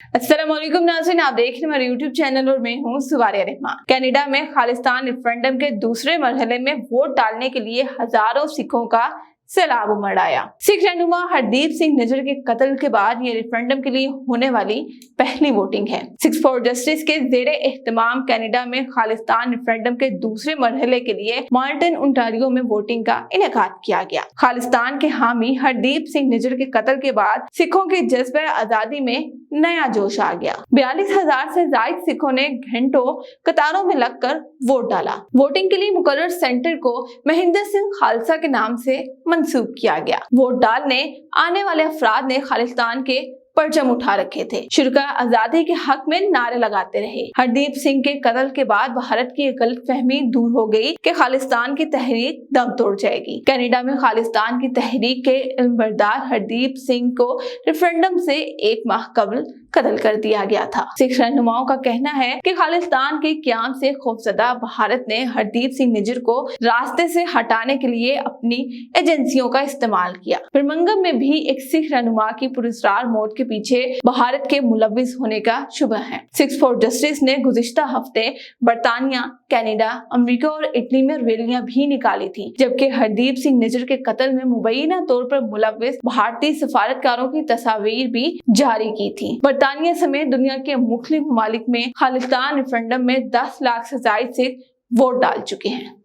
अस्सलाम वालेकुम नाज़रीन, आप देख रहे हैं हमारे यूट्यूब चैनल और मैं हूँ सुवारिया रहमा। कनाडा में खालिस्तान रेफरेंडम के दूसरे मरहले में वोट डालने के लिए हजारों सिखों का सैलाब उमड़ आया। सिख रहनुमा हरदीप सिंह निज्जर के कत्ल के बाद ये रेफरेंडम के लिए होने वाली पहली वोटिंग है। सिक्स फॉर जस्टिस के ज़ेरे एहतमाम कनाडा में खालिस्तान रेफरेंडम के दूसरे मरहले के लिए मार्टिन ओंटारियो में वोटिंग का इनेकाद किया गया। खालिस्तान के हामी हरदीप सिंह निज्जर के कत्ल के बाद सिखों के जज्बे आजादी में नया जोश आ गया। 42,000 से ज्यादा सिखों ने घंटों कतारों में लगकर वोट डाला। वोटिंग के लिए मुकर्रर सेंटर को महिंदर सिंह खालसा के नाम से मंसूब किया गया। वोट डालने आने वाले अफराद ने खालिस्तान के परचम उठा रखे थे, शुरा आजादी के हक में नारे लगाते रहे। हरदीप सिंह के कत्ल के बाद भारत की गलतफहमी दूर हो गई कि खालिस्तान की तहरीक दम तोड़ जाएगी। कनाडा में खालिस्तान की तहरीक के इल्मबरदार हरदीप सिंह को रेफरेंडम से एक माह कबल कत्ल कर दिया गया था। सिख रहनुमाओं का कहना है कि खालिस्तान के क्याम से खौफजदा भारत ने हरदीप सिंह निज्जर को रास्ते से हटाने के लिए अपनी एजेंसियों का इस्तेमाल किया। बर्मिंघम में भी एक सिख रहनुमा की पुरस्कार मौत के पीछे भारत के मुलविस होने का शुबह है। सिक्स फॉर जस्टिस ने गुज़िश्ता हफ्ते बरतानिया, कनाडा, अमेरिका और इटली में रैलियां भी निकाली थी, जबकि हरदीप सिंह निज्जर के कत्ल में मुबैना तौर पर मुलविस भारतीय सफारतकारों की तस्वीर भी जारी की थी। बरतानिया समेत दुनिया के मुख्तलिफ ममालिक में खालिस्तान रेफरेंडम में 10 लाख से ज्यादा से वोट डाल चुके हैं।